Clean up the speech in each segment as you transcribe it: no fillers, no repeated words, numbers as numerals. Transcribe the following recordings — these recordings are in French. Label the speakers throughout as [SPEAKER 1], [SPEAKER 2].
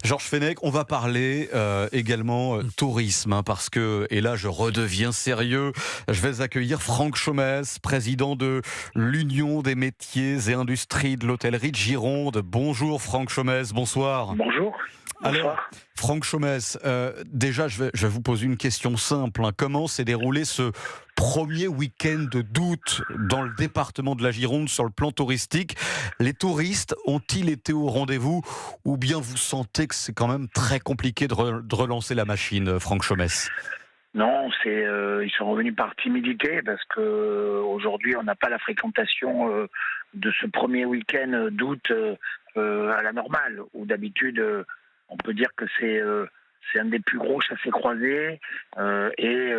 [SPEAKER 1] Georges Fenech, on va parler également tourisme, parce que, et là je redeviens sérieux, je vais accueillir Franck Chomès, président de l'Union des métiers et industries de l'hôtellerie de Gironde. Bonjour Franck Chomès, bonsoir.
[SPEAKER 2] Bonjour.
[SPEAKER 1] Alors,
[SPEAKER 2] Bonsoir.
[SPEAKER 1] Franck Chomès, déjà je vais vous poser une question simple. Comment s'est déroulé ce premier week-end d'août dans le département de la Gironde sur le plan touristique? Les touristes ont-ils été au rendez-vous ou bien vous sentez que c'est quand même très compliqué de relancer la machine, Franck Chomès?
[SPEAKER 2] Non, ils sont revenus par timidité parce que aujourd'hui on n'a pas la fréquentation de ce premier week-end d'août à la normale, où d'habitude on peut dire que c'est un des plus gros chassés croisés et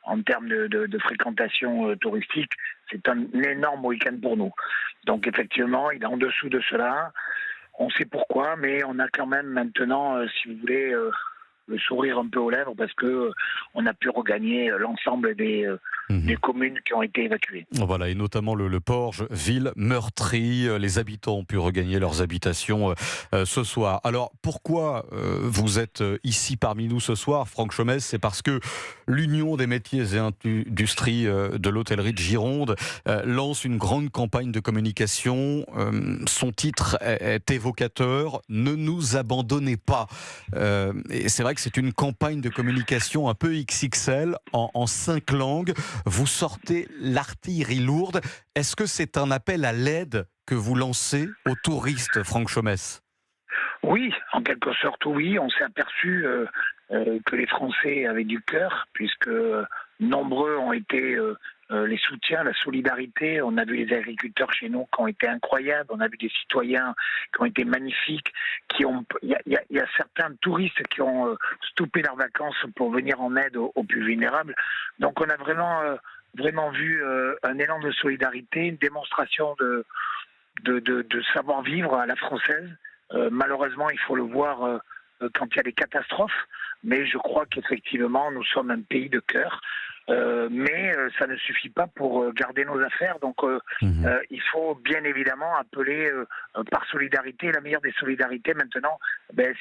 [SPEAKER 2] en termes de fréquentation touristique, c'est un énorme week-end pour nous. Donc effectivement, il est en dessous de cela. On sait pourquoi, mais on a quand même maintenant, si vous voulez, le sourire un peu aux lèvres parce que on a pu regagner l'ensemble des communes qui ont été évacuées.
[SPEAKER 1] Voilà, et notamment le Porge, ville meurtrie. Les habitants ont pu regagner leurs habitations ce soir. Alors, pourquoi vous êtes ici parmi nous ce soir, Franck Chomès? C'est parce que l'Union des métiers et industries de l'hôtellerie de Gironde lance une grande campagne de communication. Son titre est évocateur, « Ne nous abandonnez pas ». Et c'est vrai que c'est une campagne de communication un peu XXL, en 5 langues. Vous sortez l'artillerie lourde. Est-ce que c'est un appel à l'aide que vous lancez aux touristes, Franck Chomès?
[SPEAKER 2] Oui, en quelque sorte, oui. On s'est aperçu que les Français avaient du cœur, puisque nombreux ont été les soutiens, la solidarité. On a vu les agriculteurs chez nous qui ont été incroyables. On a vu des citoyens qui ont été magnifiques. Il y a certains touristes qui ont stoppé leurs vacances pour venir en aide aux plus vulnérables. Donc on a vraiment vu un élan de solidarité, une démonstration de savoir-vivre à la française. Malheureusement, il faut le voir quand il y a des catastrophes, mais je crois qu'effectivement, nous sommes un pays de cœur. Mais ça ne suffit pas pour garder nos affaires. Donc, il faut bien évidemment appeler par solidarité. La meilleure des solidarités maintenant,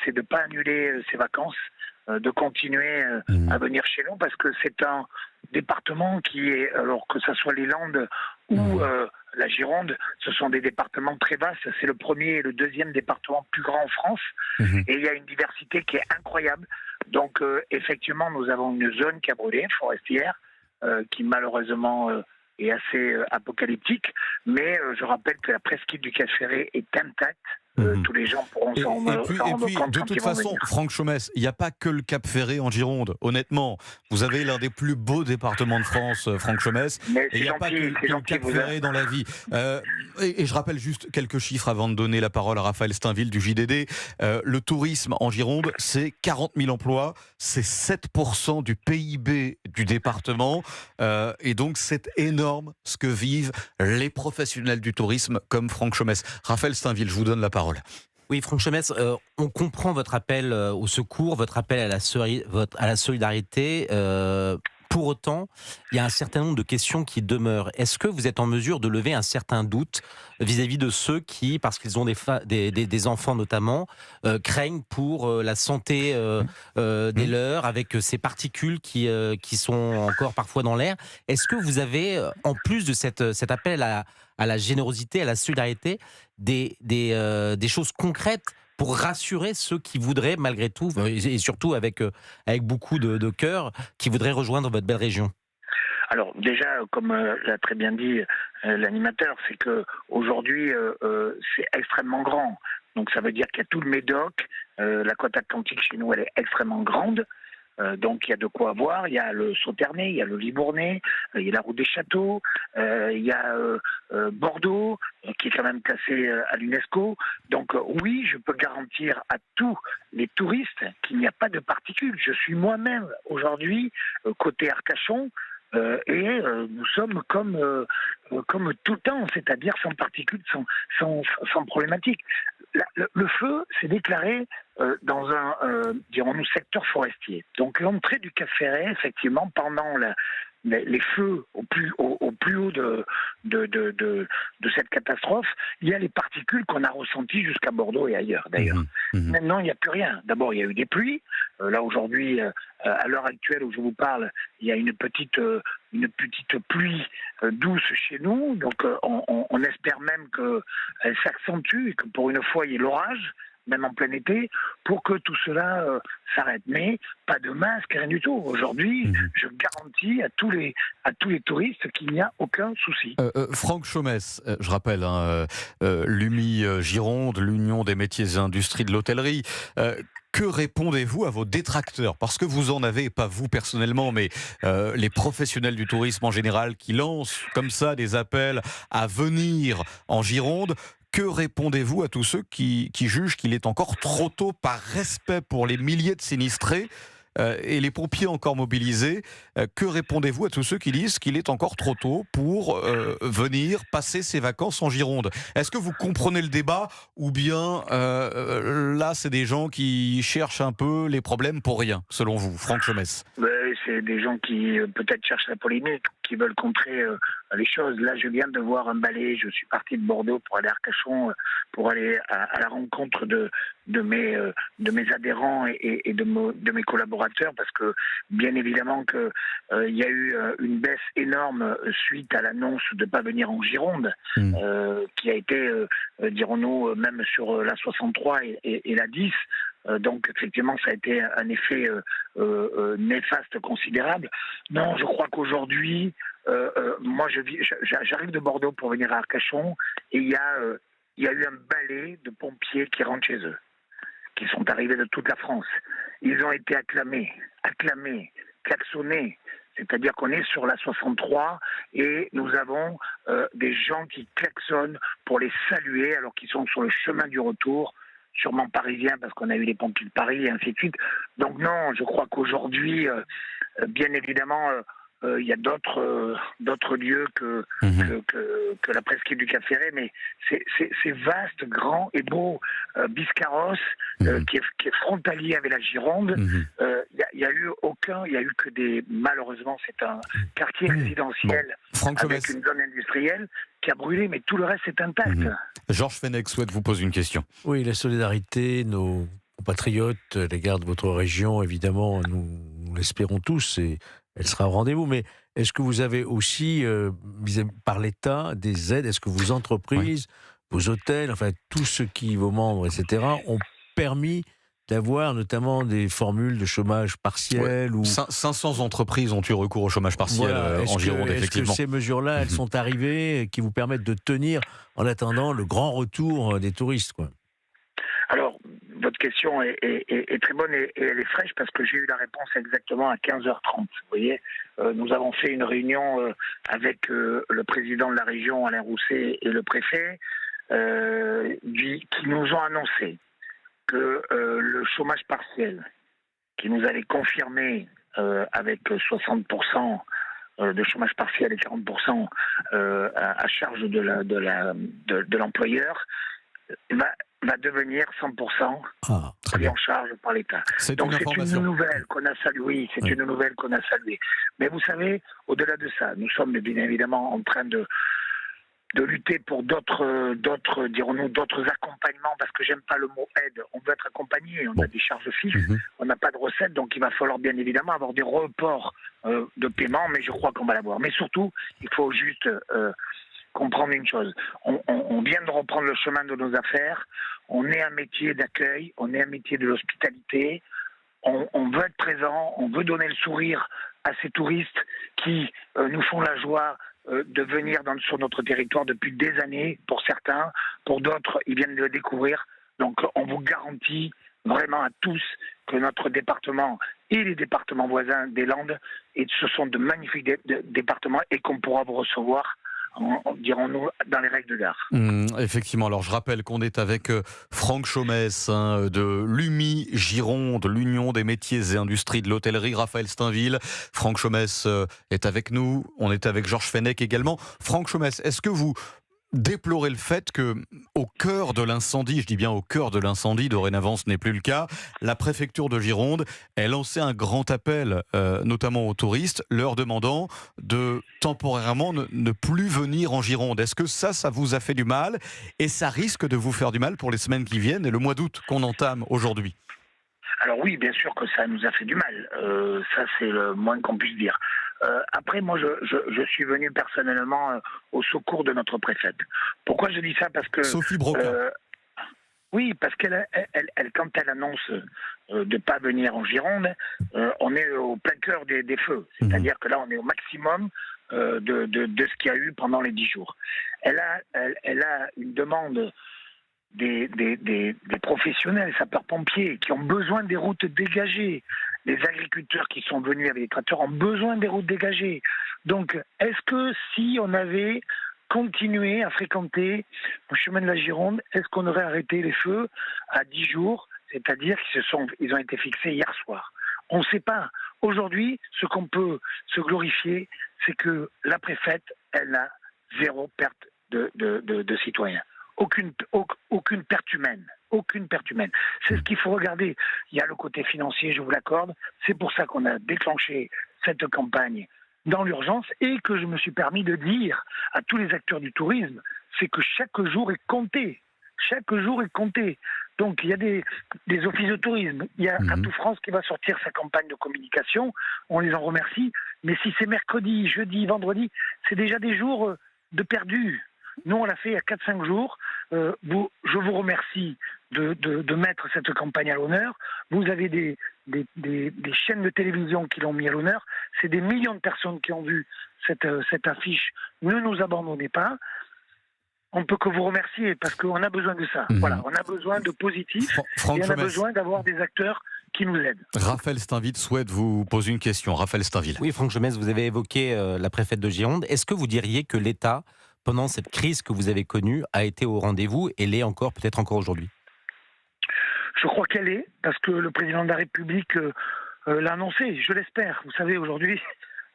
[SPEAKER 2] c'est de ne pas annuler ses vacances, de continuer à venir chez nous, parce que c'est un département qui est, alors que ce soit les Landes ou la Gironde, ce sont des départements très vastes. C'est le premier et le deuxième département plus grand en France. Et il y a une diversité qui est incroyable. Donc, effectivement, nous avons une zone qui a brûlé, forestière, qui malheureusement est assez apocalyptique. Mais je rappelle que la presqu'île du Cap Ferré est intacte. Tous les gens pourront s'en rendre compte
[SPEAKER 1] de
[SPEAKER 2] quand
[SPEAKER 1] toute
[SPEAKER 2] ils vont
[SPEAKER 1] façon,
[SPEAKER 2] venir.
[SPEAKER 1] Franck Chomès, il n'y a pas que le Cap Ferré en Gironde. Honnêtement, vous avez l'un des plus beaux départements de France, Franck Chomès.
[SPEAKER 2] Mais
[SPEAKER 1] Et il n'y a pas que le Cap Ferré dans la vie. Et je rappelle juste quelques chiffres avant de donner la parole à Raphaël Steinville du JDD. Le tourisme en Gironde, c'est 40 000 emplois, c'est 7% du PIB du département. Et donc, c'est énorme ce que vivent les professionnels du tourisme comme Franck Chomès. Raphaël Steinville, je vous donne la parole.
[SPEAKER 3] Oui, Franck Chomès, on comprend votre appel au secours, votre appel à la solidarité. Pour autant, il y a un certain nombre de questions qui demeurent. Est-ce que vous êtes en mesure de lever un certain doute vis-à-vis de ceux qui, parce qu'ils ont des enfants notamment, craignent pour la santé des leurs, avec ces particules qui sont encore parfois dans l'air? Est-ce que vous avez, en plus de cet appel à la générosité, à la solidarité, des choses concrètes pour rassurer ceux qui voudraient, malgré tout, et surtout avec beaucoup de cœur, qui voudraient rejoindre votre belle région?
[SPEAKER 2] Alors déjà, comme l'a très bien dit l'animateur, c'est que aujourd'hui c'est extrêmement grand. Donc ça veut dire qu'il y a tout le Médoc, la côte atlantique chez nous, elle est extrêmement grande. Donc il y a de quoi voir. Il y a le Sauternais, il y a le Libournais, il y a la route des Châteaux, il y a Bordeaux qui est quand même classé à l'UNESCO. Donc oui, je peux garantir à tous les touristes qu'il n'y a pas de particules. Je suis moi-même aujourd'hui côté Arcachon. Nous sommes comme tout le temps, c'est-à-dire sans particules, sans problématique. Le feu s'est déclaré dans un, dirons-nous, secteur forestier. Donc l'entrée du Cap Ferré, effectivement, pendant les feux au plus haut de cette catastrophe, il y a les particules qu'on a ressenties jusqu'à Bordeaux et ailleurs d'ailleurs. Maintenant, il n'y a plus rien. D'abord, il y a eu des pluies. Là, aujourd'hui, à l'heure actuelle où je vous parle, il y a une petite pluie douce chez nous. Donc, on espère même qu'elle s'accentue et que pour une fois, il y ait l'orage, même en plein été, pour que tout cela s'arrête. Mais pas de masque, rien du tout. Aujourd'hui, je garantis à tous les touristes qu'il n'y a aucun souci.
[SPEAKER 1] Franck Chaumesse, je rappelle, l'UMI Gironde, l'Union des métiers et industries de l'hôtellerie. Que répondez-vous à vos détracteurs? Parce que vous en avez, pas vous personnellement, mais les professionnels du tourisme en général qui lancent comme ça des appels à venir en Gironde. Que répondez-vous à tous ceux qui jugent qu'il est encore trop tôt, par respect pour les milliers de sinistrés et les pompiers encore mobilisés? Que répondez-vous à tous ceux qui disent qu'il est encore trop tôt pour venir passer ses vacances en Gironde? Est-ce que vous comprenez le débat, ou bien là c'est des gens qui cherchent un peu les problèmes pour rien, selon vous, Franck Chaumesse?
[SPEAKER 2] C'est des gens qui peut-être cherchent la polémique, qui veulent contrer les choses. Là, je viens de voir un balai. Je suis parti de Bordeaux pour aller à Arcachon, pour aller à la rencontre de mes adhérents et de mes collaborateurs, parce que bien évidemment que il y a eu une baisse énorme suite à l'annonce de ne pas venir en Gironde, qui a été, dirons-nous, même sur la 63 et la 10. Donc effectivement, ça a été un effet néfaste considérable. Non, je crois qu'aujourd'hui, moi j'arrive de Bordeaux pour venir à Arcachon, et il y a eu un balai de pompiers qui rentrent chez eux, qui sont arrivés de toute la France. Ils ont été acclamés, klaxonnés. C'est-à-dire qu'on est sur la 63 et nous avons des gens qui klaxonnent pour les saluer alors qu'ils sont sur le chemin du retour, sûrement parisiens parce qu'on a eu les pompiers de Paris et ainsi de suite. Donc non, je crois qu'aujourd'hui, bien évidemment, il y a d'autres lieux que la presqu'île du Cap-Ferré, mais c'est vaste, grand et beau. Biscarrosse, qui est frontalier avec la Gironde, il y a eu que des, malheureusement, c'est un quartier résidentiel avec une zone industrielle qui a brûlé, mais tout le reste est intact.
[SPEAKER 1] Georges Fenech souhaite vous poser une question.
[SPEAKER 4] Oui, la solidarité, nos compatriotes à l'égard de votre région, évidemment, nous l'espérons tous, et elle sera au rendez-vous. Mais est-ce que vous avez aussi, par l'État, des aides? Est-ce que vos entreprises, vos hôtels, enfin tous ceux qui, vos membres, etc., ont permis d'avoir notamment des formules de chômage partiel ou...
[SPEAKER 1] 500 entreprises ont eu recours au chômage partiel en Gironde, effectivement.
[SPEAKER 4] Est-ce que ces mesures-là, elles sont arrivées, qui vous permettent de tenir en attendant le grand retour des touristes, quoi?
[SPEAKER 2] Alors, votre question est très bonne et elle est fraîche parce que j'ai eu la réponse exactement à 15h30. Vous voyez, nous avons fait une réunion avec le président de la région, Alain Rousset, et le préfet, qui nous ont annoncé que le chômage partiel, qui nous allait confirmer avec 60% de chômage partiel et 40% à charge de l'employeur, va devenir 100% pris en charge par l'État. Donc c'est une nouvelle qu'on a saluée. Oui, c'est une nouvelle qu'on a saluée. Mais vous savez, au-delà de ça, nous sommes bien évidemment en train de lutter pour d'autres, dirons-nous, d'autres accompagnements, parce que j'aime pas le mot aide. On veut être accompagné, on a des charges fixes, on n'a pas de recettes, donc il va falloir bien évidemment avoir des reports de paiement, mais je crois qu'on va l'avoir. Mais surtout, il faut juste comprendre une chose. On vient de reprendre le chemin de nos affaires, on est un métier d'accueil, on est un métier de l'hospitalité, on veut être présent, on veut donner le sourire à ces touristes qui nous font la joie de venir sur notre territoire depuis des années, pour certains, pour d'autres, ils viennent de le découvrir. Donc on vous garantit vraiment à tous que notre département et les départements voisins des Landes, ce sont de magnifiques départements et qu'on pourra vous recevoir, dirons-nous, dans les règles de l'art.
[SPEAKER 1] Effectivement, alors je rappelle qu'on est avec Franck Chaumesse de l'UMI Gironde, l'Union des métiers et industries de l'hôtellerie, Raphaël Steinville. Franck Chaumesse est avec nous, on est avec Georges Fenech également. Franck Chaumesse, est-ce que vous déplorez le fait que, au cœur de l'incendie, je dis bien au cœur de l'incendie, dorénavant ce n'est plus le cas, la préfecture de Gironde ait lancé un grand appel, notamment aux touristes, leur demandant de temporairement ne plus venir en Gironde. Est-ce que ça vous a fait du mal et ça risque de vous faire du mal pour les semaines qui viennent et le mois d'août qu'on entame aujourd'hui?
[SPEAKER 2] Alors oui, bien sûr que ça nous a fait du mal. Ça, c'est le moins qu'on puisse dire. Après, moi, je suis venu personnellement au secours de notre préfète. Pourquoi je dis ça? Parce que
[SPEAKER 1] Sophie Broca.
[SPEAKER 2] oui, parce quand elle annonce de ne pas venir en Gironde, on est au plein cœur des feux. C'est-à-dire que là, on est au maximum de ce qu'il y a eu pendant les 10 jours. Elle a une demande des professionnels, sapeurs-pompiers, qui ont besoin des routes dégagées. Les agriculteurs qui sont venus avec les tracteurs ont besoin des routes dégagées. Donc, est-ce que si on avait continué à fréquenter le chemin de la Gironde, est-ce qu'on aurait arrêté les feux à 10 jours? C'est-à-dire qu'ils ont été fixés hier soir. On ne sait pas. Aujourd'hui, ce qu'on peut se glorifier, c'est que la préfète, elle a zéro perte de citoyens. Aucune perte humaine. Aucune perte humaine. C'est ce qu'il faut regarder. Il y a le côté financier, je vous l'accorde. C'est pour ça qu'on a déclenché cette campagne dans l'urgence et que je me suis permis de dire à tous les acteurs du tourisme, c'est que chaque jour est compté. Chaque jour est compté. Donc il y a des offices de tourisme. Il y a Atout France qui va sortir sa campagne de communication. On les en remercie. Mais si c'est mercredi, jeudi, vendredi, c'est déjà des jours de perdus. Nous, on l'a fait il y a 4-5 jours. Je vous remercie de mettre cette campagne à l'honneur. Vous avez des chaînes de télévision qui l'ont mis à l'honneur. C'est des millions de personnes qui ont vu cette affiche. Ne nous abandonnez pas. On ne peut que vous remercier parce qu'on a besoin de ça. Voilà, on a besoin de positif et on a besoin d'avoir des acteurs qui nous aident.
[SPEAKER 1] Raphaël Steinville souhaite vous poser une question. Raphaël Steinville.
[SPEAKER 3] Oui, Franck Chomès, vous avez évoqué la préfète de Gironde. Est-ce que vous diriez que l'État, pendant cette crise que vous avez connue, a été au rendez-vous et l'est encore, peut-être encore aujourd'hui?
[SPEAKER 2] Je crois qu'elle est, parce que le président de la République l'a annoncé, je l'espère. Vous savez, aujourd'hui,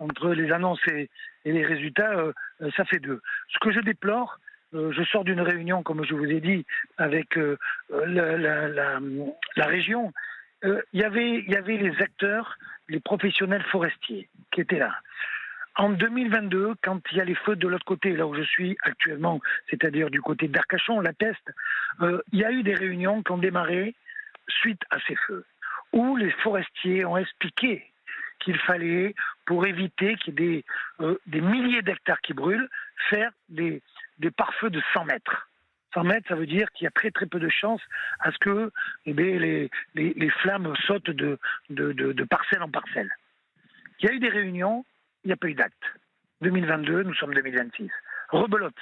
[SPEAKER 2] entre les annonces et les résultats, ça fait 2. Ce que je déplore, je sors d'une réunion, comme je vous ai dit, avec la région. Il y avait les acteurs, les professionnels forestiers qui étaient là. En 2022, quand il y a les feux de l'autre côté, là où je suis actuellement, c'est-à-dire du côté d'Arcachon, la Teste, il y a eu des réunions qui ont démarré suite à ces feux, où les forestiers ont expliqué qu'il fallait, pour éviter qu'il y ait des milliers d'hectares qui brûlent, faire des pare-feux de 100 mètres. 100 mètres, ça veut dire qu'il y a très très peu de chances à ce que les flammes sautent de parcelle en parcelle. Il y a eu des réunions, il n'y a pas eu d'acte. 2022, nous sommes 2026. Rebelote.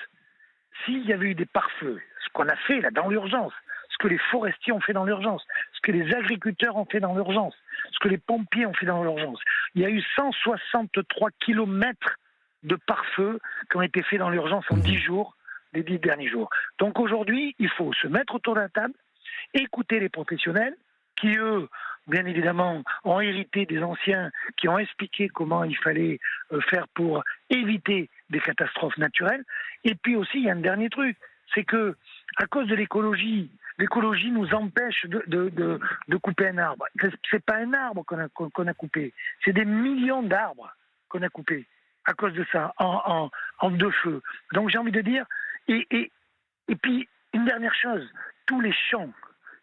[SPEAKER 2] S'il y avait eu des pare-feux, ce qu'on a fait là dans l'urgence, ce que les forestiers ont fait dans l'urgence, ce que les agriculteurs ont fait dans l'urgence, ce que les pompiers ont fait dans l'urgence, il y a eu 163 kilomètres de pare-feu qui ont été faits dans l'urgence en 10 jours, les 10 derniers jours. Donc aujourd'hui, il faut se mettre autour de la table, écouter les professionnels qui, eux, bien évidemment, ont hérité des anciens qui ont expliqué comment il fallait faire pour éviter des catastrophes naturelles. Et puis aussi, il y a un dernier truc, c'est que à cause de l'écologie nous empêche de couper un arbre. C'est pas un arbre qu'on a coupé, c'est des millions d'arbres qu'on a coupés à cause de ça, en 2 feux. Donc j'ai envie de dire, et puis une dernière chose, tous les champs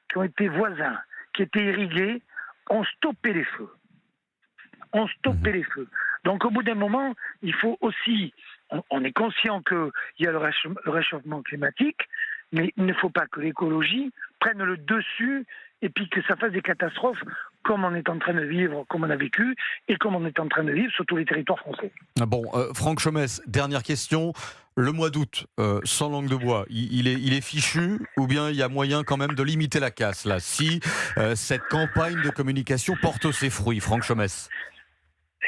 [SPEAKER 2] qui ont été voisins, qui étaient irrigués, ont stoppé les feux. Les feux. Donc au bout d'un moment, il faut aussi, on est conscient qu'il y a le réchauffement climatique, mais il ne faut pas que l'écologie prenne le dessus et puis que ça fasse des catastrophes comme on est en train de vivre, comme on a vécu, et comme on est en train de vivre sur tous les territoires français.
[SPEAKER 1] Bon, Franck Chomès, dernière question. Le mois d'août, sans langue de bois, il est fichu ou bien il y a moyen quand même de limiter la casse là, si cette campagne de communication porte ses fruits, Franck Chomès?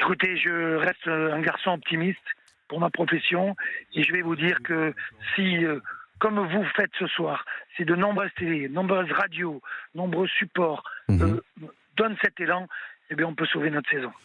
[SPEAKER 2] Écoutez, je reste un garçon optimiste pour ma profession et je vais vous dire que si, comme vous faites ce soir, si de nombreuses télés, nombreuses radios, nombreux supports donnent cet élan, eh bien on peut sauver notre saison.